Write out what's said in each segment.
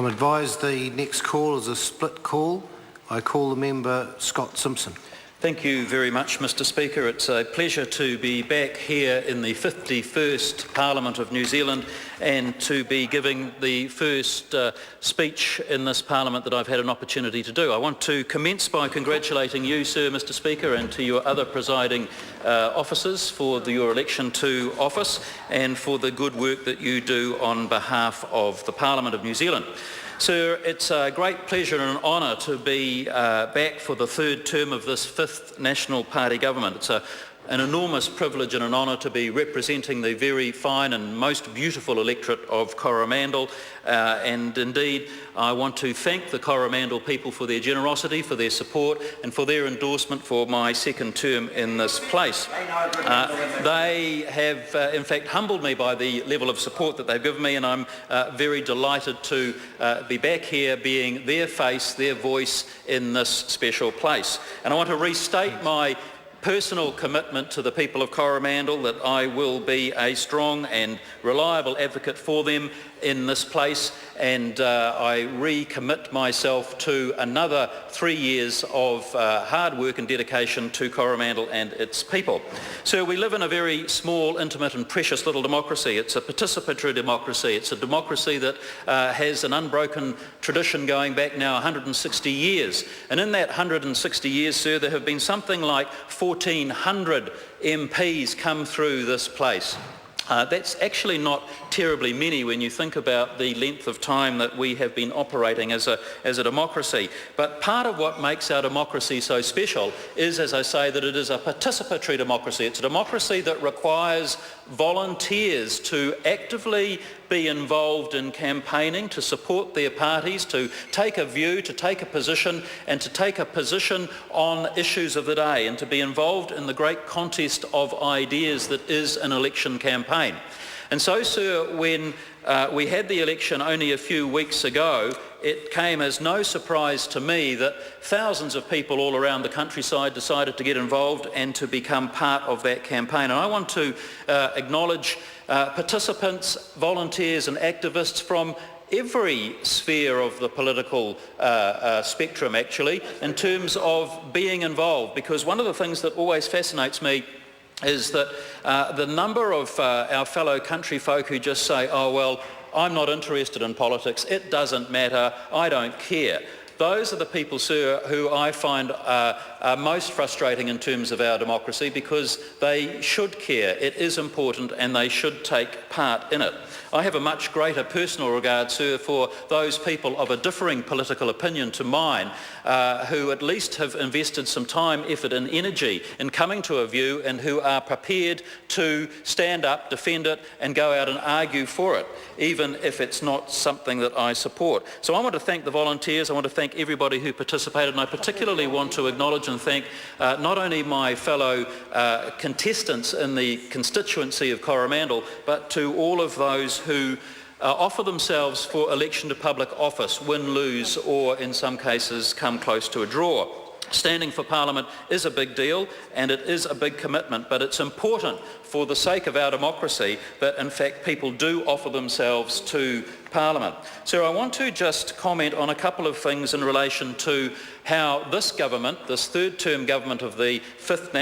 I'm advised the next call is a split call. I call the member Scott Simpson. Thank you very much, Mr Speaker. It's a pleasure to be back here in the 51st Parliament of New Zealand and to be giving the first speech in this Parliament that I've had an opportunity to do. I want to commence by congratulating you, sir, Mr Speaker, and to your other presiding officers for your election to office and for the good work that you do on behalf of the Parliament of New Zealand. Sir, it's a great pleasure and an honour to be back for the third term of this fifth National Party government. It's an enormous privilege and an honour to be representing the very fine and most beautiful electorate of Coromandel, and indeed I want to thank the Coromandel people for their generosity, for their support and for their endorsement for my second term in this place. They have in fact humbled me by the level of support that they've given me, and I'm very delighted to be back here being their face, their voice in this special place. And I want to restate my personal commitment to the people of Coromandel that I will be a strong and reliable advocate for them in this place, and I recommit myself to another 3 years of hard work and dedication to Coromandel and its people. So we live in a very small, intimate and precious little democracy. It's a participatory democracy. It's a democracy that has an unbroken tradition going back now 160 years. And in that 160 years, sir, there have been something like 1,400 MPs come through this place. That's actually not terribly many when you think about the length of time that we have been operating as a democracy. But part of what makes our democracy so special is, as I say, that it is a participatory democracy. It's a democracy that requires volunteers to actively be involved in campaigning, to support their parties, to take a view, to take a position, and to take a position on issues of the day, and to be involved in the great contest of ideas that is an election campaign. And so, sir, when we had the election only a few weeks ago, it came as no surprise to me that thousands of people all around the countryside decided to get involved and to become part of that campaign. And I want to acknowledge participants, volunteers and activists from every sphere of the political spectrum, actually, in terms of being involved, because one of the things that always fascinates me is that the number of our fellow country folk who just say, oh well, I'm not interested in politics, it doesn't matter, I don't care. Those are the people, sir, who I find are most frustrating in terms of our democracy, because they should care, it is important, and they should take part in it. I have a much greater personal regard, sir, for those people of a differing political opinion to mine, who at least have invested some time, effort and energy in coming to a view, and who are prepared to stand up, defend it and go out and argue for it, even if it's not something that I support. So I want to thank the volunteers, I want to thank everybody who participated, and I particularly want to acknowledge and thank not only my fellow contestants in the constituency of Coromandel, but to all of those who offer themselves for election to public office, win, lose, or in some cases come close to a draw. Standing for Parliament is a big deal and it is a big commitment, but it's important for the sake of our democracy that in fact people do offer themselves to Parliament. So I want to just comment on a couple of things in relation to how this government, this third term government of the fifth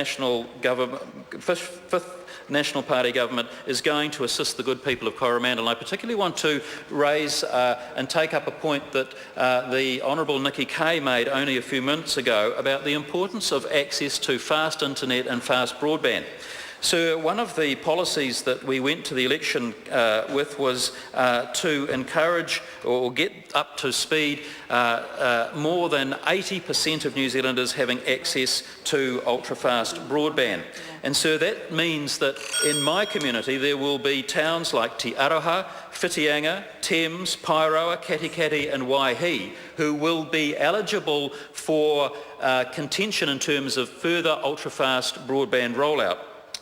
National Party government, is going to assist the good people of Coromandel. And I particularly want to raise and take up a point that the Honourable Nikki Kay made only a few minutes ago about the importance of access to fast internet and fast broadband. So one of the policies that we went to the election with was to encourage or get up to speed more than 80% of New Zealanders having access to ultra-fast broadband. And so that means that in my community there will be towns like Te Aroha, Whitianga, Thames, Pairoa, Katikati and Waihi who will be eligible for contention in terms of further ultra-fast broadband rollout.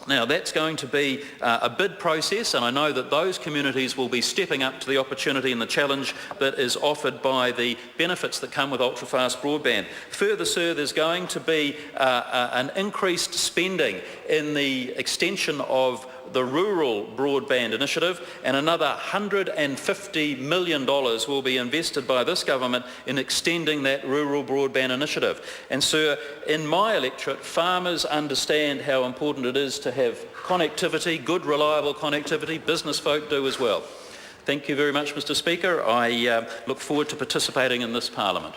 Now that's going to be a bid process, and I know that those communities will be stepping up to the opportunity and the challenge that is offered by the benefits that come with ultra-fast broadband. Further, sir, there's going to be an increased spending in the extension of the Rural Broadband Initiative, and another $150 million will be invested by this government in extending that Rural Broadband Initiative. And sir, in my electorate, farmers understand how important it is to have connectivity, good reliable connectivity. Business folk do as well. Thank you very much, Mr. Speaker. I look forward to participating in this Parliament.